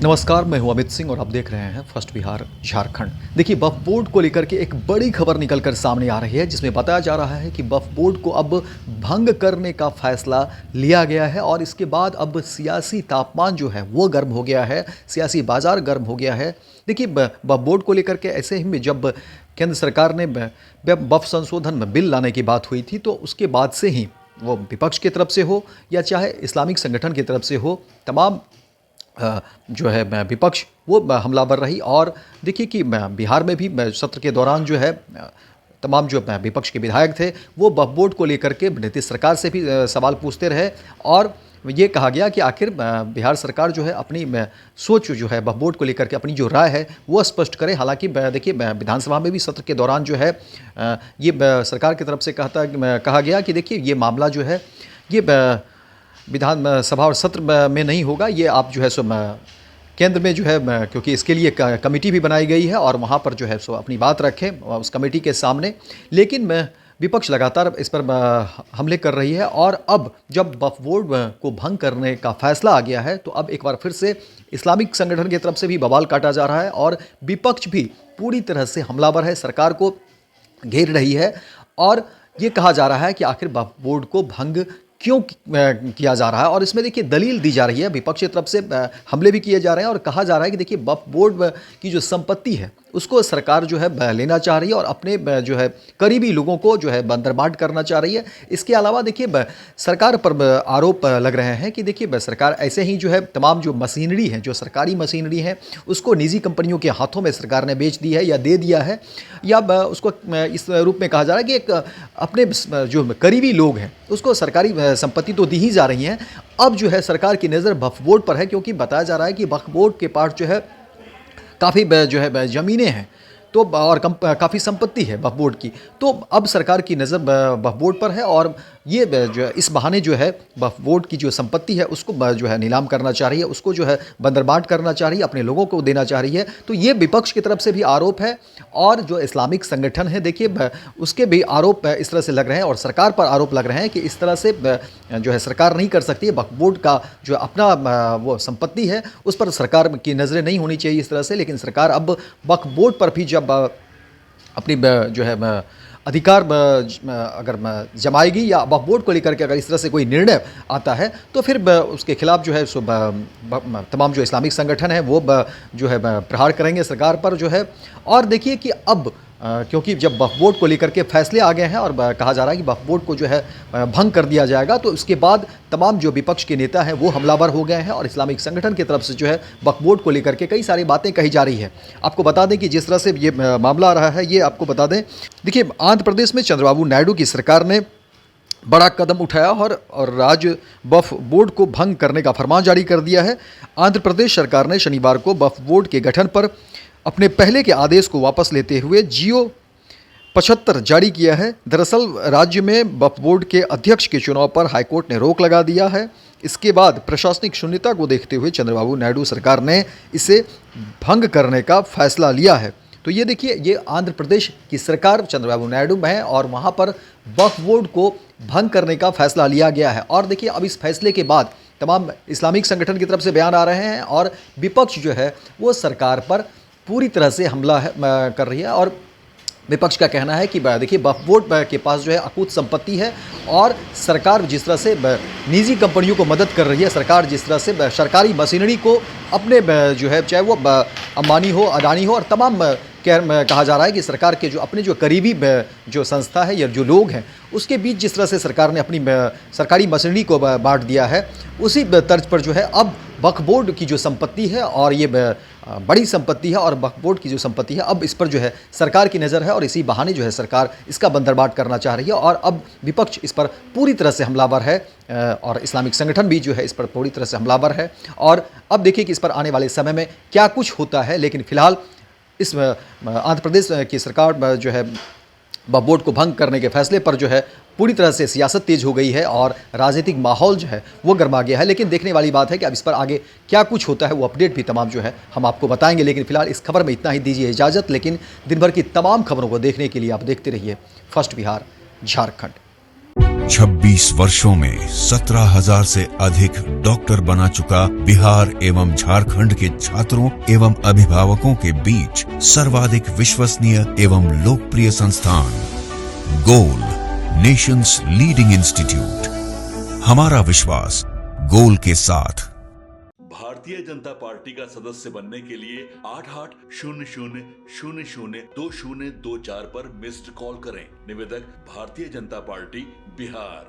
नमस्कार, मैं हूं अमित सिंह और आप देख रहे हैं फर्स्ट बिहार झारखंड। देखिए, वक्फ बोर्ड को लेकर के एक बड़ी खबर निकलकर सामने आ रही है, जिसमें बताया जा रहा है कि वक्फ बोर्ड को अब भंग करने का फैसला लिया गया है और इसके बाद अब सियासी तापमान जो है वो गर्म हो गया है, सियासी बाजार गर्म हो गया है। देखिए, वक्फ बोर्ड को लेकर के ऐसे ही में जब केंद्र सरकार ने वक्फ संशोधन में बिल लाने की बात हुई थी, तो उसके बाद से ही वो विपक्ष की तरफ से हो या चाहे इस्लामिक संगठन की तरफ से हो, तमाम जो है विपक्ष वो हमलावर रही। और देखिए कि बिहार में भी सत्र के दौरान जो है तमाम जो विपक्ष के विधायक थे वो वक्फ बोर्ड को लेकर के नीतीश सरकार से भी सवाल पूछते रहे और ये कहा गया कि आखिर बिहार सरकार जो है अपनी सोच जो है वक्फ बोर्ड को लेकर के अपनी जो राय है वो स्पष्ट करे। हालांकि देखिए, विधानसभा में भी सत्र के दौरान जो है ये सरकार की तरफ से कहा गया कि देखिए, ये मामला जो है ये विधान सभा और सत्र में नहीं होगा, ये आप जो है सो केंद्र में जो है क्योंकि इसके लिए कमेटी भी बनाई गई है और वहाँ पर जो है सो अपनी बात रखें उस कमेटी के सामने। लेकिन विपक्ष लगातार इस पर हमले कर रही है और अब जब वक्फ बोर्ड को भंग करने का फैसला आ गया है तो अब एक बार फिर से इस्लामिक संगठन की तरफ से भी बवाल काटा जा रहा है और विपक्ष भी पूरी तरह से हमलावर है, सरकार को घेर रही है। और ये कहा जा रहा है कि आखिर वक्फ बोर्ड को भंग क्यों किया जा रहा है और इसमें देखिए दलील दी जा रही है, विपक्ष की तरफ से हमले भी किए जा रहे हैं और कहा जा रहा है कि देखिए वक्फ बोर्ड की जो संपत्ति है उसको सरकार जो है लेना चाह रही है और अपने जो है करीबी लोगों को जो है बंदरबांट करना चाह रही है। इसके अलावा देखिए सरकार पर आरोप लग रहे हैं कि देखिए सरकार ऐसे ही जो है तमाम जो मशीनरी है, जो सरकारी मशीनरी है, उसको निजी कंपनियों के हाथों में सरकार ने बेच दी है या दे दिया है, या उसको इस रूप में कहा जा रहा है कि एक अपने जो करीबी लोग हैं उसको सरकारी संपत्ति तो दी ही जा रही हैं। अब जो है सरकार की नज़र वक्फ बोर्ड पर है, क्योंकि बताया जा रहा है कि वक्फ बोर्ड के पास जो है काफ़ी जो है ज़मीनें हैं तो और काफ़ी संपत्ति है वक्फ बोर्ड की। तो अब सरकार की नज़र वक्फ बोर्ड पर है और ये जो है इस बहाने जो है वक्फ बोर्ड की जो संपत्ति है उसको जो है नीलाम करना चाह रही है, उसको जो है बंदरबांट करना चाह रही है, अपने लोगों को देना चाह रही है। तो ये विपक्ष की तरफ से भी आरोप है और जो इस्लामिक संगठन है देखिए उसके भी आरोप इस तरह से लग रहे हैं और सरकार पर आरोप लग रहे हैं कि इस तरह से जो है सरकार नहीं कर सकती है। वक्फ बोर्ड का जो अपना वो संपत्ति है उस पर सरकार की नज़रें नहीं होनी चाहिए इस तरह से, लेकिन सरकार अब वक्फ बोर्ड पर भी जब अपनी जो है अधिकार अगर जमाएगी या वक्फ बोर्ड को लेकर के अगर इस तरह से कोई निर्णय आता है तो फिर उसके खिलाफ जो है सो तमाम जो इस्लामिक संगठन है वो जो है प्रहार करेंगे सरकार पर जो है। और देखिए कि अब क्योंकि जब वक्फ बोर्ड को लेकर के फैसले आ गए हैं और कहा जा रहा है कि वक्फ बोर्ड को जो है भंग कर दिया जाएगा, तो उसके बाद तमाम जो विपक्ष के नेता हैं वो हमलावर हो गए हैं और इस्लामिक संगठन की तरफ से जो है वक्फ बोर्ड को लेकर के कई सारी बातें कही जा रही है। आपको बता दें कि जिस तरह से ये मामला आ रहा है ये आपको बता दें, देखिए आंध्र प्रदेश में चंद्रबाबू नायडू की सरकार ने बड़ा कदम उठाया और राज्य वक्फ बोर्ड को भंग करने का फरमान जारी कर दिया है। आंध्र प्रदेश सरकार ने शनिवार को वक्फ बोर्ड के गठन पर अपने पहले के आदेश को वापस लेते हुए जियो 75 जारी किया है। दरअसल राज्य में वक्फ बोर्ड के अध्यक्ष के चुनाव पर हाईकोर्ट ने रोक लगा दिया है। इसके बाद प्रशासनिक शून्यता को देखते हुए चंद्रबाबू नायडू सरकार ने इसे भंग करने का फैसला लिया है। तो ये देखिए, ये आंध्र प्रदेश की सरकार चंद्रबाबू नायडू में है और वहाँ पर वक्फ बोर्ड को भंग करने का फैसला लिया गया है। और देखिए अब इस फैसले के बाद तमाम इस्लामिक संगठन की तरफ से बयान आ रहे हैं और विपक्ष जो है वो सरकार पर पूरी तरह से हमला कर रही है। और विपक्ष का कहना है कि देखिए वक्फ बोर्ड के पास जो है अकूत संपत्ति है और सरकार जिस तरह से निजी कंपनियों को मदद कर रही है, सरकार जिस तरह से सरकारी मशीनरी को अपने जो है चाहे वो अंबानी हो, अडानी हो और तमाम कहा जा रहा है कि सरकार के जो अपने जो करीबी जो संस्था है या जो लोग हैं उसके बीच जिस तरह से सरकार ने अपनी सरकारी मशीनरी को बांट दिया है, उसी तर्ज पर जो है अब वक्फ बोर्ड की जो संपत्ति है और ये बड़ी संपत्ति है और वक्फ बोर्ड की जो संपत्ति है अब इस पर जो है सरकार की नज़र है और इसी बहाने जो है सरकार इसका बंदरबाट करना चाह रही है। और अब विपक्ष इस पर पूरी तरह से हमलावर है और इस्लामिक संगठन भी जो है इस पर पूरी तरह से हमलावर है। और अब देखिए कि इस पर आने वाले समय में क्या कुछ होता है, लेकिन फिलहाल इस आंध्र प्रदेश की सरकार जो है वक्फ बोर्ड को भंग करने के फैसले पर जो है पूरी तरह से सियासत तेज हो गई है और राजनीतिक माहौल जो है वो गर्मा गया है। लेकिन देखने वाली बात है कि अब इस पर आगे क्या कुछ होता है वो अपडेट भी तमाम जो है हम आपको बताएंगे। लेकिन फिलहाल इस खबर में इतना ही दीजिए इजाज़त, लेकिन दिन भर की तमाम खबरों को देखने के लिए आप देखते रहिए फर्स्ट बिहार झारखंड। 26 वर्षों में 17,000 से अधिक डॉक्टर बना चुका बिहार एवं झारखंड के छात्रों एवं अभिभावकों के बीच सर्वाधिक विश्वसनीय एवं लोकप्रिय संस्थान गोल, नेशंस लीडिंग इंस्टीट्यूट। हमारा विश्वास गोल के साथ। भारतीय जनता पार्टी का सदस्य बनने के लिए 8800002024 पर मिस्ड कॉल करें। निवेदक भारतीय जनता पार्टी बिहार।